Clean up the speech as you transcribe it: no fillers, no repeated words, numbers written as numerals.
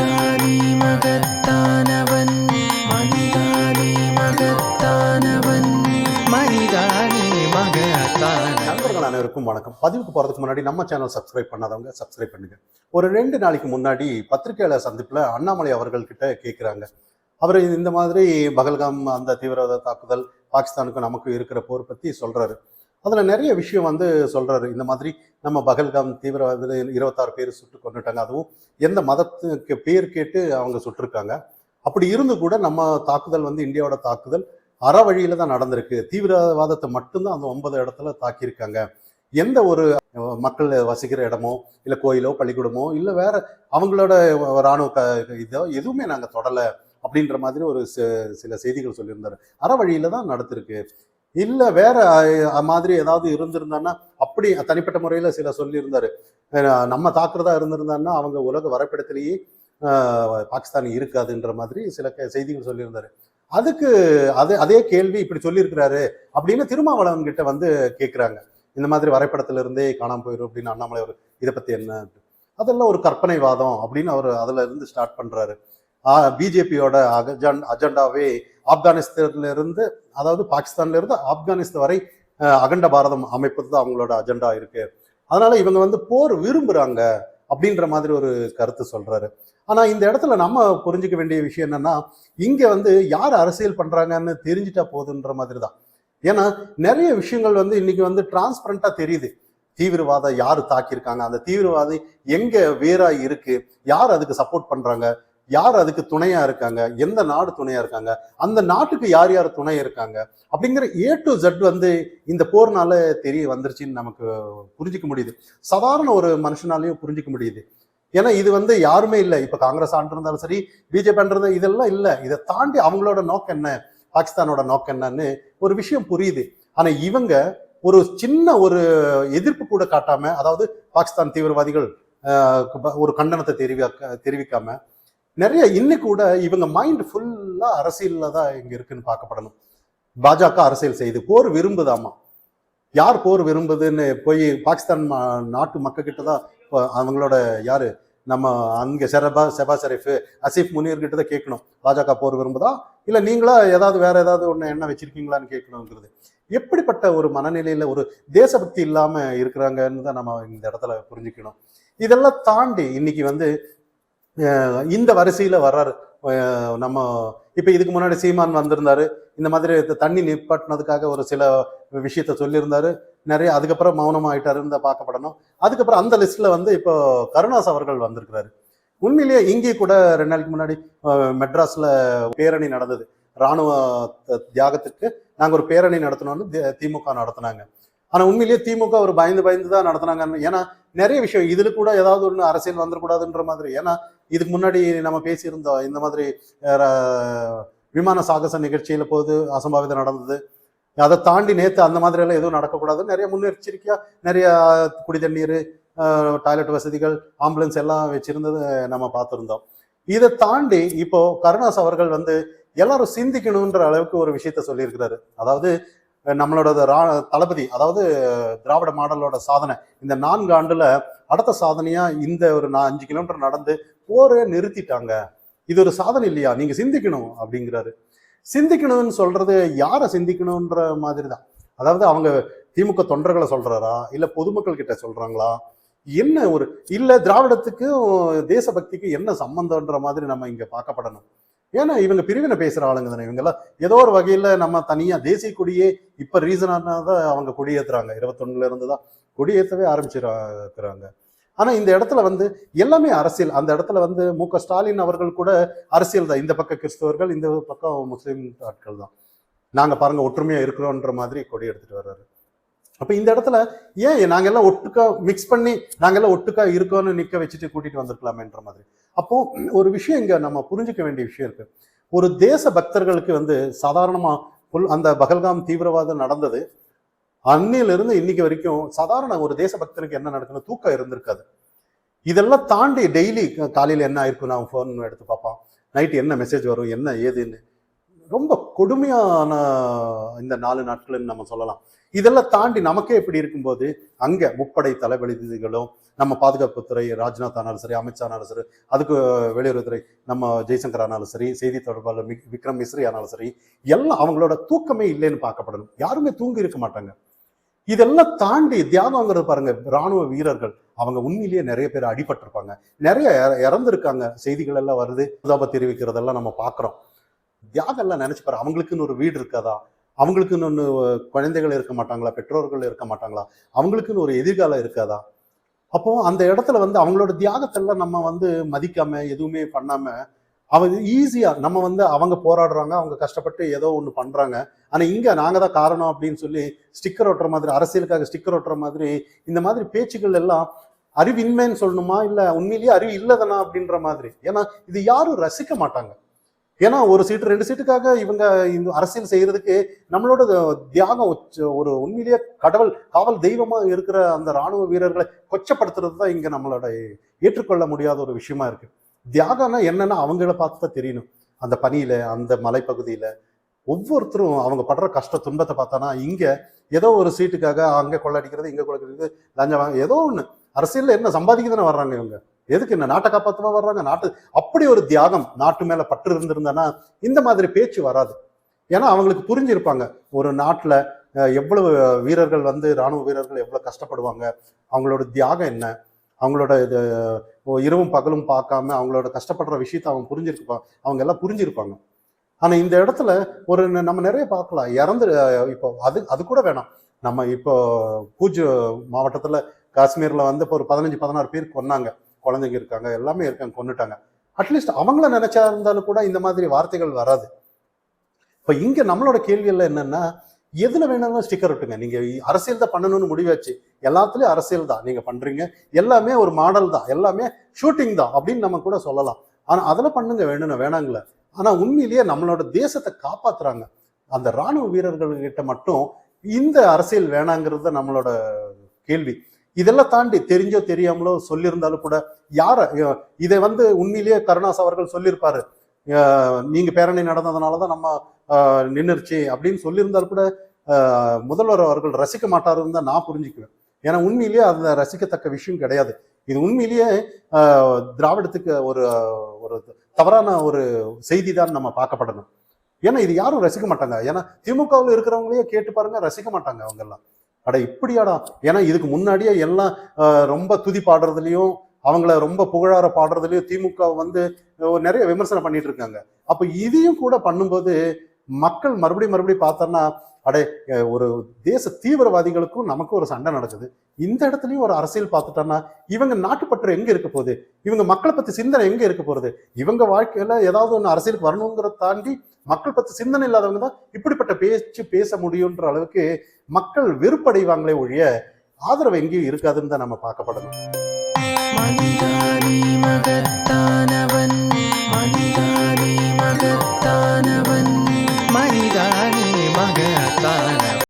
மனிதானே மகத்தானவன், மனிதானே மகத்தானவன், மனிதானே மகத்தானவன். நண்பர்கள் அனைவருக்கும் வணக்கம். பதிவுக்கு போறதுக்கு முன்னாடி நம்ம சேனல் சப்ஸ்கிரைப் பண்ணாதவங்க சப்ஸ்கிரைப் பண்ணுங்க. ஒரு 2 நாளைக்கு முன்னாடி பத்திரிகையாளர் சந்திப்புல அண்ணாமலை அவர்கள் கிட்ட கேட்கிறாங்க, அவர் இந்த மாதிரி பகல்காம் அந்த தீவிரவாத தாக்குதல் பாகிஸ்தானுக்கும் நமக்கு இருக்கிற போர் பத்தி சொல்றாரு. அதுல நிறைய விஷயம் சொல்றாரு. இந்த மாதிரி நம்ம பகல்காம் தீவிரவாத 26 பேர் சுட்டு கொண்டுட்டாங்க, அதுவும் எந்த மதத்துக்கு பேர் கேட்டு அவங்க சுட்டிருக்காங்க. அப்படி இருந்து கூட நம்ம தாக்குதல் இந்தியாவோட தாக்குதல் அற வழியில தான் நடந்திருக்கு. தீவிரவாதத்தை மட்டும்தான் அந்த 9 இடத்துல தாக்கியிருக்காங்க. எந்த ஒரு மக்கள் வசிக்கிற இடமோ இல்லை கோயிலோ பள்ளிக்கூடமோ இல்லை வேற அவங்களோட இராணுவ இதோ எதுவுமே நாங்கள் தொடலை அப்படின்ற மாதிரி ஒரு சில செய்திகள் சொல்லியிருந்தாரு. அற வழியில தான் நடத்திருக்கு. இல்லை வேற மாதிரி ஏதாவது இருந்திருந்தான்னா அப்படி தனிப்பட்ட முறையில் சில சொல்லியிருந்தாரு. நம்ம தாக்குறதா இருந்திருந்தான்னா அவங்க உலக வரைபடத்திலேயே பாகிஸ்தான் இருக்காதுன்ற மாதிரி சில செய்திகள் சொல்லியிருந்தாரு. அதுக்கு அதே கேள்வி இப்படி சொல்லியிருக்கிறாரு அப்படின்னு திருமாவளவன் கிட்ட கேட்குறாங்க. இந்த மாதிரி வரைபடத்துல இருந்தே காணாம போயிடும் அப்படின்னு அண்ணாமலை அவர் இதை பத்தி என்ன, அதெல்லாம் ஒரு கற்பனைவாதம் அப்படின்னு அவர் அதுல இருந்து ஸ்டார்ட் பண்றாரு. பிஜேபியோட அஜெண்டாவே ஆப்கானிஸ்தான்ல இருந்து, அதாவது பாகிஸ்தான்ல இருந்து ஆப்கானிஸ்தான் வரை அகண்ட பாரதம் அமைப்பது தான் அவங்களோட அஜெண்டா இருக்கு. அதனால இவங்க போர் விரும்புறாங்க அப்படின்ற மாதிரி ஒரு கருத்து சொல்றாரு. ஆனா இந்த இடத்துல நம்ம புரிஞ்சுக்க வேண்டிய விஷயம் என்னன்னா, இங்க யார் அரசியல் பண்றாங்கன்னு தெரிஞ்சுட்டா போதுன்ற மாதிரி தான். ஏன்னா நிறைய விஷயங்கள் இன்னைக்கு டிரான்ஸ்பரண்டா தெரியுது. தீவிரவாதம் யாரு தாக்கியிருக்காங்க, அந்த தீவிரவாதி எங்க வேறா இருக்கு, யார் அதுக்கு சப்போர்ட் பண்றாங்க, யார் அதுக்கு துணையா இருக்காங்க, எந்த நாடு துணையா இருக்காங்க, அந்த நாட்டுக்கு யார் யார் துணை இருக்காங்க அப்படிங்கிற A to Z இந்த போர்னால தெரிய வந்துருச்சுன்னு நமக்கு புரிஞ்சிக்க முடியுது. சாதாரண ஒரு மனுஷனாலையும் புரிஞ்சிக்க முடியுது. ஏன்னா இது யாருமே இல்லை. இப்ப காங்கிரஸ் ஆண்டு இருந்தாலும் சரி, பிஜேபி இருந்தாலும் இதெல்லாம் இல்லை. இதை தாண்டி அவங்களோட நோக்கம் என்ன, பாகிஸ்தானோட நோக்கம் என்னன்னு ஒரு விஷயம் புரியுது. ஆனா இவங்க ஒரு சின்ன ஒரு எதிர்ப்பு கூட காட்டாம, அதாவது பாகிஸ்தான் தீவிரவாதிகள் ஒரு கண்டனத்தை தெரிவிக்காம நிறைய இன்னைக்கு கூட இவங்க மைண்ட் ஃபுல்லா அரசியல்ல தான் இங்க இருக்குன்னு பார்க்கப்படணும். பாஜக அரசியல் செய்து போர் விரும்புதாமா. யார் போர் விரும்புதுன்னு போய் பாகிஸ்தான் நாட்டு மக்கள் கிட்டதான் அவங்களோட யாரு நம்ம அங்க செபா ஷெரீஃப், அசீஃப் முனீர் கிட்ட தான் கேட்கணும், பாஜக போர் விரும்புதா இல்ல நீங்களா ஏதாவது வேற ஏதாவது ஒண்ணு என்ன வச்சிருக்கீங்களான்னு கேட்கணுங்கிறது. எப்படிப்பட்ட ஒரு மனநிலையில ஒரு தேசபக்தி இல்லாம இருக்கிறாங்கன்னு தான் நம்ம இந்த இடத்துல புரிஞ்சுக்கணும். இதெல்லாம் தாண்டி இன்னைக்கு இந்த வரிசையில வர்றாரு. நம்ம இப்ப இதுக்கு முன்னாடி சீமான் வந்திருந்தாரு, இந்த மாதிரி தண்ணி நிப்பாட்டினதுக்காக ஒரு சில விஷயத்த சொல்லியிருந்தாரு. நிறைய அதுக்கப்புறம் மௌனமா ஆயிட்டாருன்னு தான் பார்க்கப்படணும். அதுக்கப்புறம் அந்த லிஸ்ட்ல இப்போ கருணாஸ் அவர்கள் வந்திருக்கிறாரு. உண்மையிலேயே இங்கே கூட 2 நாளைக்கு முன்னாடி மெட்ராஸ்ல பேரணி நடந்தது. இராணுவ தியாகத்துக்கு நாங்க ஒரு பேரணி நடத்தினோம்னு திமுக நடத்தினாங்க. ஆனா உண்மையிலேயே திமுக ஒரு பயந்து தான் நடத்தினாங்க. ஏன்னா நிறைய விஷயம் இதுல கூட ஏதாவது ஒண்ணு அரசியல் வந்துடக்கூடாதுன்ற மாதிரி. ஏன்னா இதுக்கு முன்னாடி நம்ம பேசியிருந்தோம், இந்த மாதிரி விமான சாகச நிகழ்ச்சியில போது அசம்பாவிதம் நடந்தது. அதை தாண்டி நேத்து அந்த மாதிரி எல்லாம் எதுவும் நடக்கக்கூடாது, நிறைய முன்னெச்சரிக்கையா நிறைய குடி தண்ணீர், டாய்லெட் வசதிகள், ஆம்புலன்ஸ் எல்லாம் வச்சிருந்தது நம்ம பார்த்துருந்தோம். இதை தாண்டி இப்போ கருணாஸ் அவர்கள் எல்லாரும் சிந்திக்கணும்ன்ற அளவுக்கு ஒரு விஷயத்த சொல்லியிருக்கிறாரு. அதாவது நம்மளோட தளபதி, அதாவது திராவிட மாடலோட சாதனை இந்த 4 ஆண்டுல அடுத்த சாதனையா இந்த ஒரு 5 கிலோமீட்டர் நடந்து போரே நிறுத்திட்டாங்க. இது ஒரு சாதனை இல்லையா, நீங்க சிந்திக்கணும் அப்படிங்கிறாரு. சிந்திக்கணும்னு சொல்றது யாரை சிந்திக்கணும்ன்ற மாதிரி தான். அதாவது அவங்க திமுக தொண்டர்களை சொல்றாரா இல்ல பொதுமக்கள் கிட்ட சொல்றாங்களா, என்ன ஒரு இல்ல திராவிடத்துக்கும் தேசபக்திக்கு என்ன சம்பந்தம்ன்ற மாதிரி நம்ம இங்க பார்க்கப்படணும். ஏன்னா இவங்க பிரிவினை பேசுற ஆளுங்க தானே இவங்கெல்லாம். ஏதோ ஒரு வகையில நம்ம தனியா தேசிய கொடியே இப்ப ரீசனானதான் அவங்க கொடியேற்றுறாங்க. 21 இருந்துதான் கொடியேற்றவே ஆரம்பிச்சிருக்கிறாங்க. ஆனா இந்த இடத்துல எல்லாமே அரசியல். அந்த இடத்துல மு.க. ஸ்டாலின் அவர்கள் கூட அரசியல் தான். இந்த பக்கம் கிறிஸ்தவர்கள், இந்த பக்கம் முஸ்லீம் ஆட்கள் தான். நாங்க பாருங்க ஒற்றுமையா இருக்கிறோன்ற மாதிரி கொடி எடுத்துட்டு வர்றாரு. அப்ப இந்த இடத்துல ஏன் நாங்கெல்லாம் ஒட்டுக்கா மிக்ஸ் பண்ணி நாங்கெல்லாம் ஒட்டுக்கா இருக்கோன்னு நிக்க வச்சுட்டு கூட்டிட்டு வந்திருக்கலாமேன்ற மாதிரி. அப்போ ஒரு விஷயம் இங்க நம்ம புரிஞ்சுக்க வேண்டிய விஷயம் இருக்கு. ஒரு தேச பக்தர்களுக்கு சாதாரணமா அந்த பகல்காம் தீவிரவாதம் நடந்தது அன்னையிலிருந்து இன்னைக்கு வரைக்கும் சாதாரண ஒரு தேச பக்தனுக்கு என்ன நடக்குன்னு தூக்கம் இருந்திருக்காது. இதெல்லாம் தாண்டி டெய்லி காலையில என்ன ஆயிருக்கும், நான் போன் எடுத்து பார்ப்பான், நைட்டு என்ன மெசேஜ் வரும், என்ன ஏதுன்னு ரொம்ப கொடுமையான இந்த 4 நாட்கள்னு நம்ம சொல்லலாம். இதெல்லாம் தாண்டி நமக்கே இப்படி இருக்கும்போது அங்க முப்படை தளபதிகளும் நம்ம பாதுகாப்புத்துறை ராஜ்நாத் ஆனாலும் சரி, அமித்ஷா ஆனாலும் சரி, அதுக்கு வெளியுறவுத்துறை நம்ம ஜெய்சங்கர் ஆனாலும் சரி, செய்தி தொடர்பாளர் விக்ரம் மிஸ்ரி ஆனாலும் சரி, எல்லாம் அவங்களோட தூக்கமே இல்லைன்னு பார்க்கப்படணும். யாருமே தூங்கி இருக்க மாட்டாங்க. இதெல்லாம் தாண்டி தியாகங்கிறது பாருங்க, ராணுவ வீரர்கள் அவங்க உண்மையிலேயே நிறைய பேர் அடிபட்டிருப்பாங்க, நிறைய இறந்துருக்காங்க. செய்திகள் எல்லாம் வருது, தெரிவிக்கிறதெல்லாம் நம்ம பார்க்குறோம். தியாகம் எல்லாம் நினைச்சு பாரு, அவங்களுக்குன்னு ஒரு வீடு இருக்காதா? அவங்களுக்குன்னு ஒன்று குழந்தைகள் இருக்க மாட்டாங்களா? பெற்றோர்கள் இருக்க மாட்டாங்களா? அவங்களுக்குன்னு ஒரு எதிர்காலம் இருக்காதா? அப்போ அந்த இடத்துல வந்து அவங்களோட தியாகத்தெல்லாம் நம்ம வந்து மதிக்காம எதுவுமே பண்ணாம அவங்க ஈஸியா நம்ம வந்து அவங்க போராடுறாங்க, அவங்க கஷ்டப்பட்டு ஏதோ ஒன்று பண்றாங்க, ஆனா இங்க நாங்க தான் காரணம் அப்படின்னு சொல்லி ஸ்டிக்கர் ஒட்டுற மாதிரி, அரசியலுக்காக ஸ்டிக்கர் ஒட்டுற மாதிரி இந்த மாதிரி பேச்சுக்கள் எல்லாம் அறிவின்மைன்னு சொல்லணுமா, இல்ல உண்மையிலேயே அறிவு இல்லதானா அப்படின்ற மாதிரி. ஏன்னா இது யாரும் ரசிக்க மாட்டாங்க. ஏன்னா ஒரு சீட்டு 2 சீட்டுக்காக இவங்க இந்த அரசியல் செய்யறதுக்கு நம்மளோட தியாகம் ஒரு உண்மையிலேயே காவல் தெய்வமா இருக்கிற அந்த ராணுவ வீரர்களை கொச்சப்படுத்துறது தான் இங்க நம்மளோட ஏற்றுக்கொள்ள முடியாத ஒரு விஷயமா இருக்கு. தியாகம்னா என்னன்னா அவங்கள பார்த்து தான் தெரியணும். அந்த பனியில, அந்த மலைப்பகுதியில ஒவ்வொருத்தரும் அவங்க படுற கஷ்ட துன்பத்தை பார்த்தானா, இங்க ஏதோ ஒரு சீட்டுக்காக அங்க கொள்ளடிக்கிறது, இங்க கொள்ளடிக்கிறது, லஞ்சம் ஏதோ ஒண்ணு. அரசியல்ல என்ன சம்பாதிக்க தானே வர்றாங்க இவங்க, எதுக்கு என்ன நாட்டை காப்பாற்றமா வர்றாங்க? நாட்டு அப்படி ஒரு தியாகம், நாட்டு மேல பற்று இருந்திருந்தனா இந்த மாதிரி பேச்சு வராது. ஏன்னா அவங்களுக்கு புரிஞ்சிருப்பாங்க ஒரு நாட்டுல எவ்வளவு வீரர்கள் வந்து ராணுவ வீரர்கள் எவ்வளவு கஷ்டப்படுவாங்க, அவங்களோட தியாகம் என்ன, அவங்களோட இது இரவும் பகலும் பார்க்காம அவங்களோட கஷ்டப்படுற விஷயத்த அவங்க புரிஞ்சிருப்பாங்க, அவங்க எல்லாம் புரிஞ்சிருப்பாங்க. ஆனா இந்த இடத்துல ஒரு நம்ம நிறைய பார்க்கலாம் இறந்து. இப்போ அது கூட வேணாம், நம்ம இப்போ பூஜ் மாவட்டத்துல காஷ்மீர்ல வந்து இப்போ ஒரு 15-16 பேர் கொன்னாங்க, குழந்தைங்க இருக்காங்க, எல்லாமே இருக்காங்க, கொன்னுட்டாங்க. அட்லீஸ்ட் அவங்கள நினைச்சா இருந்தாலும் கூட இந்த மாதிரி வார்த்தைகள் வராது. இப்ப இங்க நம்மளோட கேள்விகள் என்னன்னா, எதுல வேணாலும் ஸ்டிக்கர் ஒட்டுங்க, நீங்க அரசியல் தான் பண்ணணும்னு முடிவாச்சு, எல்லாத்துலயும் அரசியல் தான் நீங்க பண்றீங்க, எல்லாமே ஒரு மாடல் தான், எல்லாமே ஷூட்டிங் தான் அப்படின்னு நம்ம கூட சொல்லலாம். ஆனா அதெல்லாம் பண்ணுங்க, வேணாங்கள. ஆனா உண்மையிலேயே நம்மளோட தேசத்தை காப்பாத்துறாங்க அந்த ராணுவ வீரர்கள் கிட்ட மட்டும் இந்த அரசியல் வேணாங்கிறது நம்மளோட கேள்வி. இதெல்லாம் தாண்டி தெரிஞ்சோ தெரியாமலோ சொல்லியிருந்தாலும் கூட இதை வந்து உண்மையிலேயே கருணாஸ் அவர்கள் சொல்லியிருப்பாரு, நீங்க பேரணி நடந்ததுனாலதான் நம்ம நின்றுச்சு அப்படின்னு சொல்லியிருந்தாலும் கூட முதல்வர் அவர்கள் ரசிக்க மாட்டாருன்னு தான் நான் புரிஞ்சுக்குவேன். ஏன்னா உண்மையிலேயே அந்த ரசிக்கத்தக்க விஷயம் கிடையாது. இது உண்மையிலேயே திராவிடத்துக்கு ஒரு ஒரு தவறான ஒரு செய்தி தான் நம்ம பார்க்கப்படணும். ஏன்னா இது யாரும் ரசிக்க மாட்டாங்க. ஏன்னா திமுகவில் இருக்கிறவங்களையே கேட்டு பாருங்க, ரசிக்க மாட்டாங்க அவங்க எல்லாம். அட இப்படியாடா, ஏன்னா இதுக்கு முன்னாடியே எல்லாம் ரொம்ப துதி பாடுறதுலயும் அவங்கள ரொம்ப புகழார பாடுறதுலயும் திமுக வந்து நிறைய விமர்சனம் பண்ணிட்டு இருக்காங்க. அப்ப இதையும் கூட பண்ணும்போது மக்கள் மறுபடியும் பார்த்தோம்னா, அடே ஒரு தேச தீவிரவாதிகளுக்கும் நமக்கும் ஒரு சண்டை நடக்குது, இந்த இடத்துலயும் ஒரு அரசியல் பார்த்துட்டோம்னா இவங்க நாட்டுப்பற்று எங்க இருக்க போகுது, இவங்க மக்களை பத்தி சிந்தனை எங்க இருக்க போறது? இவங்க வாழ்க்கையில ஏதாவது ஒன்று அரசியலுக்கு வரணுங்கிறத தாண்டி மக்கள் பத்தி சிந்தனை இல்லாதவங்க தான் இப்படிப்பட்ட பேச்சு பேச முடியுன்ற அளவுக்கு மக்கள் வெறுப்படைவாங்களே ஒழிய ஆதரவு எங்கேயும் இருக்காதுன்னு தான் நம்ம பார்க்கப்படணும். மனிதானி மகத்தானவன், மனிதானி மகத்தானவன்.